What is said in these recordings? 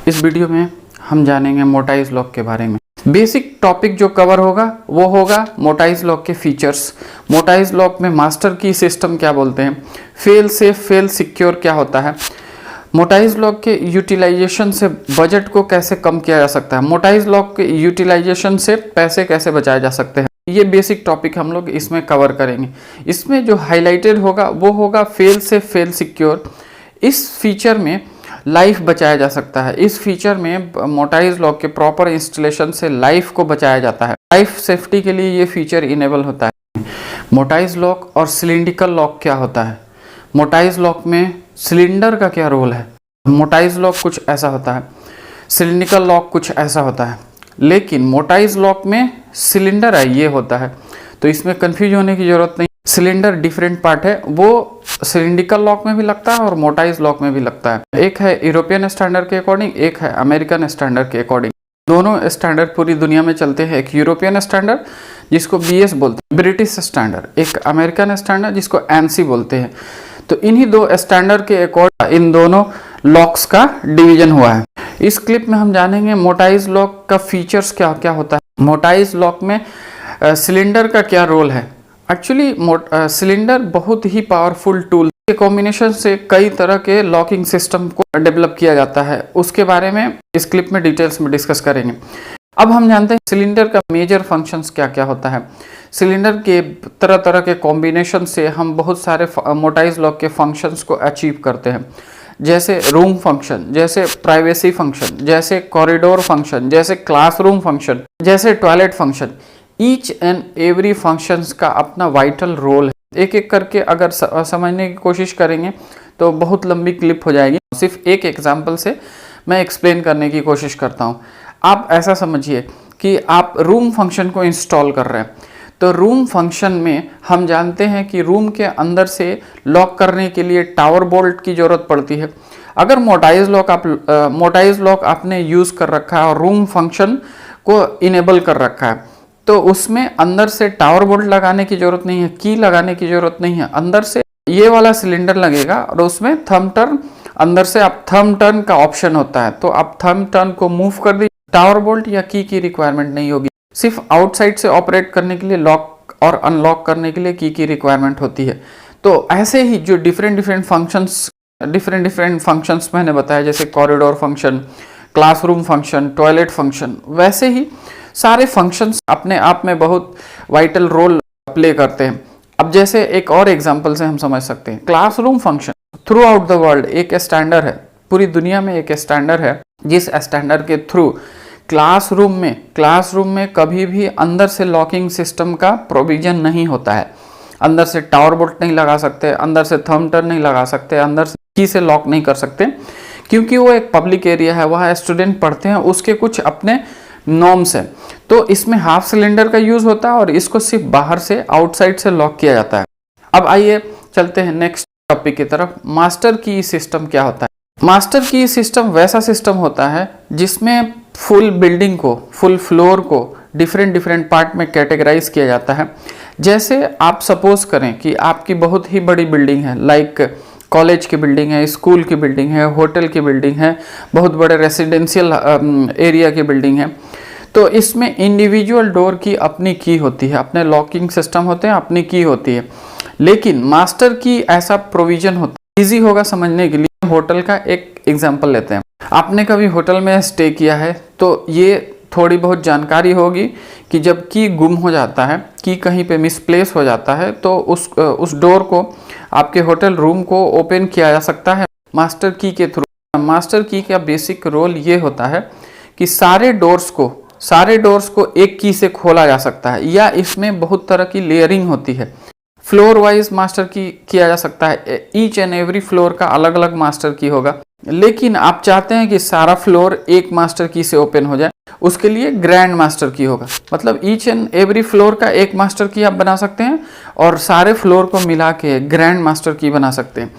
इस वीडियो में हम जानेंगे मोटाइज लॉक के बारे में। बेसिक टॉपिक जो कवर होगा वो होगा मोटाइज लॉक के फीचर्स, मोटाइज लॉक में मास्टर की सिस्टम क्या बोलते हैं, फेल सेफ फेल सिक्योर क्या होता है, मोटाइज लॉक के यूटिलाइजेशन से बजट को कैसे कम किया जा सकता है, मोटाइज लॉक के यूटिलाइजेशन से पैसे कैसे बचाए जा सकते हैं। ये बेसिक टॉपिक हम लोग इसमें कवर करेंगे। इसमें जो हाईलाइटेड होगा वो होगा फेल सेफ फेल सिक्योर। इस फीचर में लाइफ बचाया जा सकता है। इस फीचर में मोटाइज लॉक के प्रॉपर इंस्टॉलेशन से लाइफ को बचाया जाता है। लाइफ सेफ्टी के लिए ये फीचर इनेबल होता है। मोटाइज लॉक और सिलिंड्रिकल लॉक क्या होता है, मोटाइज लॉक में सिलेंडर का क्या रोल है। मोटाइज लॉक कुछ ऐसा होता है, सिलिंड्रिकल लॉक कुछ ऐसा होता है, लेकिन मोटाइज लॉक में सिलेंडर है ये होता है, तो इसमें कंफ्यूज होने की जरूरत नहीं। सिलेंडर डिफरेंट पार्ट है, वो सिलिंड्रिकल लॉक में भी लगता है और मोटाइज लॉक में भी लगता है। एक है यूरोपियन स्टैंडर्ड के अकॉर्डिंग, एक है अमेरिकन स्टैंडर्ड के अकॉर्डिंग। दोनों स्टैंडर्ड पूरी दुनिया में चलते हैं। एक यूरोपियन स्टैंडर्ड जिसको बीएस बोलते हैं, ब्रिटिश स्टैंडर्ड, एक अमेरिकन स्टैंडर्ड जिसको एनसी बोलते हैं। तो इन्हीं दो स्टैंडर्ड के अकॉर्डिंग इन दोनों लॉक्स का डिवीजन हुआ है। इस क्लिप में हम जानेंगे मोटाइज लॉक का फीचर्स क्या क्या होता है, मोटाइज लॉक में सिलेंडर का क्या रोल है। एक्चुअली सिलेंडर बहुत ही पावरफुल टूल के कॉम्बिनेशन से कई तरह के लॉकिंग सिस्टम को डेवलप किया जाता है, उसके बारे में इस क्लिप में डिटेल्स में डिस्कस करेंगे। अब हम जानते हैं सिलेंडर का मेजर फंक्शंस क्या क्या होता है। सिलेंडर के तरह तरह के कॉम्बिनेशन से हम बहुत सारे मोटाइज लॉक के फंक्शंस को अचीव करते हैं, जैसे रूम फंक्शन, जैसे प्राइवेसी फंक्शन, जैसे कॉरिडोर फंक्शन, जैसे क्लासरूम फंक्शन, जैसे toilet function. Each and every functions का अपना वाइटल रोल है। एक एक करके अगर समझने की कोशिश करेंगे तो बहुत लंबी क्लिप हो जाएगी। सिर्फ एक एग्जांपल से मैं एक्सप्लेन करने की कोशिश करता हूँ। आप ऐसा समझिए कि आप रूम फंक्शन को इंस्टॉल कर रहे हैं, तो रूम फंक्शन में हम जानते हैं कि रूम के अंदर से लॉक करने के लिए टावर बोल्ट की ज़रूरत पड़ती है। अगर मोटाइज लॉक आपने यूज़ कर रखा है और रूम फंक्शन को इनेबल कर रखा है, तो उसमें अंदर से टावर बोल्ट लगाने की ज़रूरत नहीं है, की लगाने की ज़रूरत नहीं है। अंदर से ये वाला सिलेंडर लगेगा और उसमें थंब टर्न, अंदर से आप थंब टर्न का ऑप्शन होता है, तो आप थंब टर्न को मूव कर दीजिए। टावर बोल्ट या की रिक्वायरमेंट नहीं होगी। सिर्फ आउटसाइड से ऑपरेट करने के लिए, लॉक और अनलॉक करने के लिए की रिक्वायरमेंट होती है। तो ऐसे ही जो डिफरेंट डिफरेंट फंक्शंस मैंने बताया, जैसे corridor function, classroom function, toilet function, वैसे ही सारे फंक्शंस अपने आप में बहुत वाइटल रोल प्ले करते हैं। अब जैसे एक और एग्जांपल से हम समझ सकते हैं, classroom function through out the world एक स्टैंडर्ड है, पूरी दुनिया में एक स्टैंडर्ड है, जिस स्टैंडर्ड के थ्रू क्लासरूम में कभी भी अंदर से लॉकिंग सिस्टम का प्रोविजन नहीं होता है। अंदर से टावर बोल्ट नहीं लगा सकते, अंदर से थंब टर्न नहीं लगा सकते, अंदर से की से लॉक नहीं कर सकते, क्योंकि वो एक पब्लिक एरिया है, वहाँ स्टूडेंट पढ़ते हैं, उसके कुछ अपने नॉर्म्स है। तो इसमें हाफ सिलेंडर का यूज होता है और इसको सिर्फ बाहर से, आउटसाइड से लॉक किया जाता है। अब आइए चलते हैं नेक्स्ट टॉपिक की तरफ। मास्टर की सिस्टम क्या होता है। मास्टर की सिस्टम वैसा सिस्टम होता है जिसमें फुल बिल्डिंग को, फुल फ्लोर को डिफरेंट पार्ट में कैटेगराइज किया जाता है। जैसे आप सपोज करें कि आपकी बहुत ही बड़ी बिल्डिंग है, लाइक कॉलेज की बिल्डिंग है, स्कूल की बिल्डिंग है, होटल की बिल्डिंग है, बहुत बड़े रेसिडेंशियल एरिया की बिल्डिंग है। तो इसमें इंडिविजुअल डोर की अपनी की होती है, अपने लॉकिंग सिस्टम होते हैं, अपनी की होती है। लेकिन मास्टर की ऐसा प्रोविजन होता है, ईजी होगा समझने के लिए। होटल का एक एग्जांपल लेते हैं। आपने कभी होटल में स्टे किया है तो ये थोड़ी बहुत जानकारी होगी कि जब की गुम हो जाता है, की कहीं पे मिसप्लेस हो जाता है, तो उस डोर को, आपके होटल रूम को ओपन किया जा सकता है मास्टर की के थ्रू। मास्टर की का बेसिक रोल ये होता है कि सारे डोर्स को एक की से खोला जा सकता है, या इसमें बहुत तरह की लेयरिंग होती है। फ्लोर वाइज मास्टर की किया जा सकता है, ईच एंड एवरी फ्लोर का अलग अलग मास्टर की होगा। लेकिन आप चाहते हैं कि सारा फ्लोर एक मास्टर की से ओपन हो जाए, उसके लिए ग्रैंड मास्टर की होगा। मतलब ईच एंड एवरी फ्लोर का एक मास्टर की आप बना सकते हैं और सारे फ्लोर को मिला के ग्रैंड मास्टर की बना सकते हैं।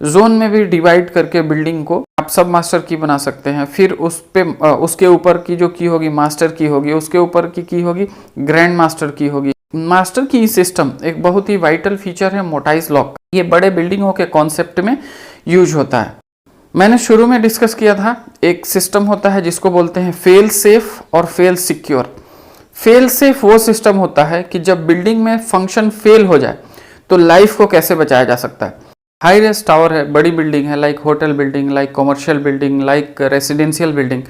जोन में भी डिवाइड करके बिल्डिंग को आप सब मास्टर की बना सकते हैं। फिर उसके ऊपर की जो की होगी मास्टर की होगी, उसके ऊपर की होगी ग्रैंड मास्टर की होगी। मास्टर की सिस्टम एक बहुत ही वाइटल फीचर है मोटाइज लॉक। ये बड़े बिल्डिंगों के कॉन्सेप्ट में यूज होता है। मैंने शुरू में डिस्कस किया था, एक सिस्टम होता है जिसको बोलते हैं फेल सेफ और फेल सिक्योर। फेल सेफ वो सिस्टम होता है कि जब बिल्डिंग में फंक्शन फेल हो जाए तो लाइफ को कैसे बचाया जा सकता है। हाई रेस टावर है, बड़ी बिल्डिंग है, like hotel building, like commercial building, like residential building,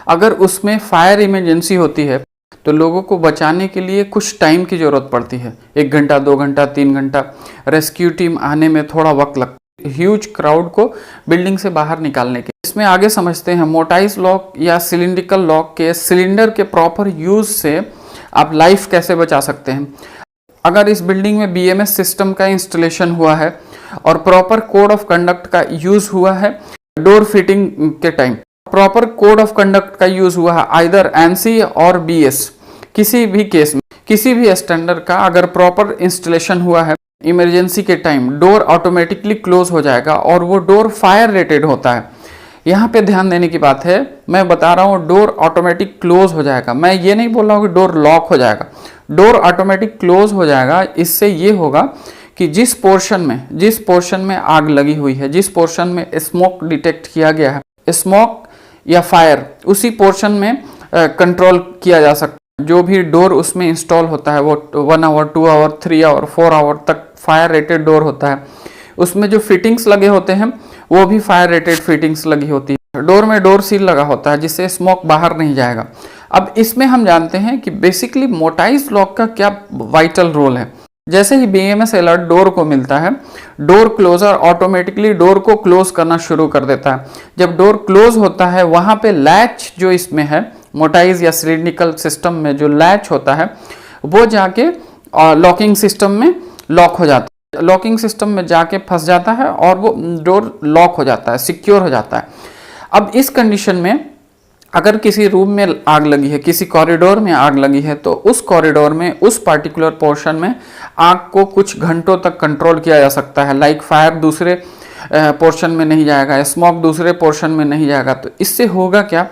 अगर उसमें फायर इमरजेंसी होती है तो लोगों को बचाने के लिए कुछ टाइम की ज़रूरत पड़ती है, 1 घंटा, 2 घंटा, 3 घंटा। रेस्क्यू टीम आने में थोड़ा वक्त लगता है, ह्यूज क्राउड को बिल्डिंग से बाहर निकालने के। इसमें आगे समझते हैं मोटाइज लॉक या सिलिंड्रिकल लॉक के सिलेंडर के प्रॉपर यूज से आप लाइफ कैसे बचा सकते हैं। अगर इस बिल्डिंग में BMS सिस्टम का इंस्टॉलेशन हुआ है और प्रॉपर कोड ऑफ कंडक्ट का यूज हुआ है डोर फिटिंग के time, proper code of conduct का यूज हुआ है आइदर ANSI और BS, किसी भी केस में किसी भी स्टैंडर्ड का अगर प्रॉपर इंस्टॉलेशन हुआ है इमरजेंसी के टाइम, डोर ऑटोमेटिकली क्लोज हो जाएगा और वो डोर फायर रेटेड होता है। यहाँ पे ध्यान देने की बात है, मैं बता रहा हूँ डोर ऑटोमेटिक क्लोज हो जाएगा, मैं ये नहीं बोल रहा हूँ कि डोर लॉक हो जाएगा। डोर ऑटोमेटिक क्लोज हो जाएगा, इससे ये होगा कि जिस पोर्शन में आग लगी हुई है, जिस पोर्शन में स्मोक डिटेक्ट किया गया है, स्मोक या फायर, उसी पोर्शन में कंट्रोल किया जा सकता है। जो भी डोर उसमें इंस्टॉल होता है वो 1 आवर, 2 आवर, 3 आवर, 4 आवर तक फायर रेटेड डोर होता है। उसमें जो फिटिंग्स लगे होते हैं वो भी फायर रेटेड फिटिंग्स लगी होती है। डोर में डोर सील लगा होता है जिससे स्मोक बाहर नहीं जाएगा। अब इसमें हम जानते हैं कि बेसिकली मोटाइज लॉक का क्या वाइटल रोल है। जैसे ही BMS अलर्ट डोर को मिलता है, डोर क्लोजर ऑटोमेटिकली डोर को क्लोज करना शुरू कर देता है। जब डोर क्लोज होता है वहां पे लैच जो इसमें है मोटाइज या सिलिंड्रिकल सिस्टम में जो लैच होता है वो जाके लॉकिंग सिस्टम में लॉक हो जाता है, लॉकिंग सिस्टम में जाके फंस जाता है और वो डोर लॉक हो जाता है, सिक्योर हो जाता है। अब इस कंडीशन में अगर किसी रूम में आग लगी है, किसी कॉरिडोर में आग लगी है, तो उस कॉरिडोर में उस पार्टिकुलर पोर्शन में आग को कुछ घंटों तक कंट्रोल किया जा सकता है। लाइक फायर दूसरे पोर्शन में नहीं जाएगा, स्मोक दूसरे पोर्शन में नहीं जाएगा। तो इससे होगा क्या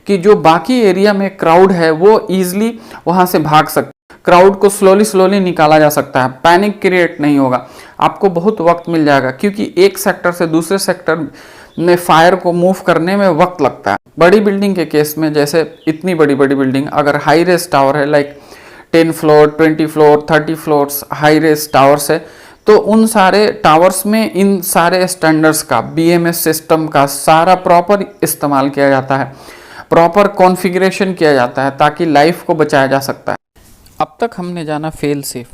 कि जो बाकी एरिया में क्राउड है वो ईजिली वहाँ से भाग सकता है, क्राउड को स्लोली निकाला जा सकता है, पैनिक क्रिएट नहीं होगा, आपको बहुत वक्त मिल जाएगा क्योंकि एक सेक्टर से दूसरे सेक्टर में फायर को मूव करने में वक्त लगता है। बड़ी बिल्डिंग के केस में, जैसे इतनी बड़ी बिल्डिंग अगर हाई रेस टावर है, like 10 floor, 20 floor, 30 floors high rise towers है, तो उन सारे टावर्स में इन सारे स्टैंडर्ड्स का, BMS सिस्टम का सारा प्रॉपर इस्तेमाल किया जाता है, प्रॉपर कॉन्फ़िगरेशन किया जाता है ताकि लाइफ को बचाया जा सकता है। अब तक हमने जाना फेल सेफ,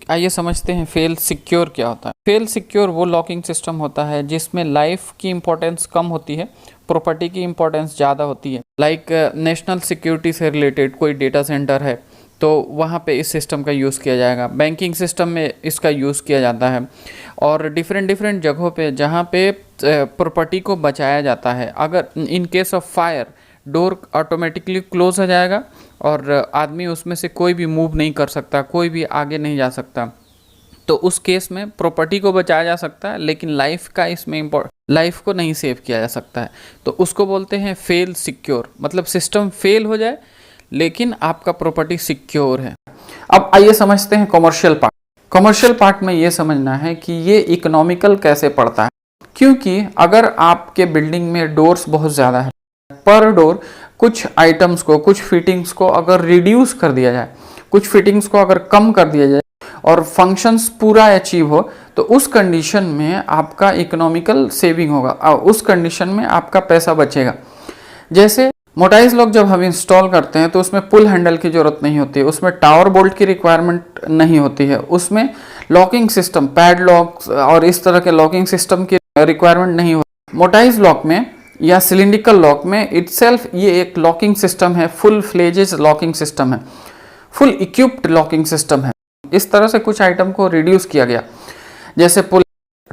आइए समझते हैं फेल सिक्योर क्या होता है। फेल सिक्योर वो लॉकिंग सिस्टम होता है जिसमें लाइफ की इंपॉर्टेंस कम होती है, प्रॉपर्टी की इंपॉर्टेंस ज़्यादा होती है। लाइक नेशनल सिक्योरिटी से रिलेटेड कोई डेटा सेंटर है तो वहाँ पे इस सिस्टम का यूज़ किया जाएगा, बैंकिंग सिस्टम में इसका यूज़ किया जाता है, और डिफरेंट जगहों पे जहाँ पे प्रॉपर्टी को बचाया जाता है। अगर in case of fire door automatically close हो जाएगा और आदमी उसमें से कोई भी मूव नहीं कर सकता, कोई भी आगे नहीं जा सकता, तो उस केस में प्रॉपर्टी को बचाया जा सकता है लेकिन लाइफ का इसमें लाइफ को नहीं सेव किया जा सकता है। तो उसको बोलते हैं फेल सिक्योर, मतलब सिस्टम फेल हो जाए लेकिन आपका प्रॉपर्टी सिक्योर है। अब आइए समझते हैं कॉमर्शियल पार्ट। कॉमर्शियल पार्ट में ये समझना है कि ये इकोनॉमिकल कैसे पड़ता है, क्योंकि अगर आपके बिल्डिंग में डोर्स बहुत ज़्यादा है, पर डोर कुछ आइटम्स को, कुछ फिटिंग्स को अगर रिड्यूस कर दिया जाए, कुछ फिटिंग्स को अगर कम कर दिया जाए और फंक्शंस पूरा अचीव हो, तो उस कंडीशन में आपका इकोनॉमिकल सेविंग होगा और उस कंडीशन में आपका पैसा बचेगा। जैसे मोटाइज लॉक जब हम इंस्टॉल करते हैं तो उसमें पुल हैंडल की जरूरत नहीं होती है, उसमें टावर बोल्ट की रिक्वायरमेंट नहीं होती है, उसमें लॉकिंग सिस्टम, पैड लॉक और इस तरह के लॉकिंग सिस्टम की रिक्वायरमेंट नहीं होती। मोटाइज लॉक में या सिलिंड्रिकल लॉक में इटसेल्फ ये एक लॉकिंग सिस्टम है, फुल फ्लेजेज लॉकिंग सिस्टम है, फुल इक्विप्ड लॉकिंग सिस्टम है। इस तरह से कुछ आइटम को रिड्यूस किया गया, जैसे पुल,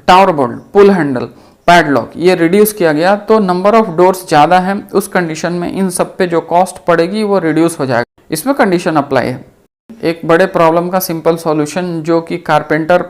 टावर बोल्ट, पुल हैंडल, पैडलॉक, ये रिड्यूस किया गया तो नंबर ऑफ डोर्स ज़्यादा है, उस कंडीशन में इन सब पे जो कॉस्ट पड़ेगी वो रिड्यूस हो जाएगा। इसमें कंडीशन अप्लाई है। एक बड़े प्रॉब्लम का सिंपल सॉल्यूशन जो कि कारपेंटर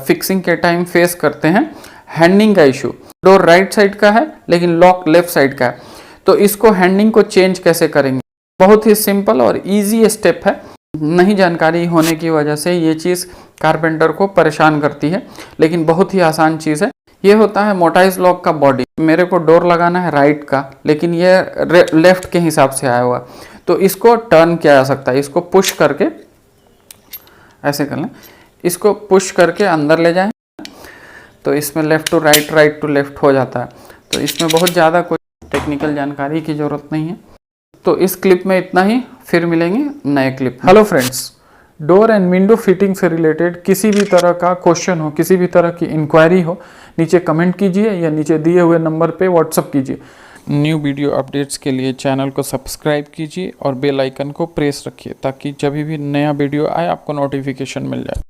फिक्सिंग के टाइम फेस करते हैं, हैंडिंग का इशू। डोर राइट साइड का है लेकिन लॉक लेफ्ट साइड का है, तो इसको हैंडिंग को चेंज कैसे करेंगे। बहुत ही सिंपल और इजी स्टेप है, नहीं जानकारी होने की वजह से ये चीज़ कारपेंटर को परेशान करती है, लेकिन बहुत ही आसान चीज़ है। ये होता है मोटाइज लॉक का बॉडी। मेरे को डोर लगाना है राइट का, लेकिन ये लेफ्ट के हिसाब से आया हुआ, तो इसको टर्न किया जा सकता है। इसको पुश करके ऐसे कर लें, इसको पुश करके अंदर ले जाएं तो इसमें left to right, right to left हो जाता है। तो इसमें बहुत ज़्यादा कोई टेक्निकल जानकारी की ज़रूरत नहीं है। तो इस क्लिप में इतना ही, फिर मिलेंगे नए clip. Hello friends, door and window fitting से रिलेटेड किसी भी तरह का क्वेश्चन हो, किसी भी तरह की इंक्वायरी हो, नीचे कमेंट कीजिए या नीचे दिए हुए नंबर पे व्हाट्सअप कीजिए। न्यू वीडियो अपडेट्स के लिए चैनल को सब्सक्राइब कीजिए और बेल आइकन को प्रेस रखिए ताकि जब भी नया वीडियो आए आपको नोटिफिकेशन मिल जाए।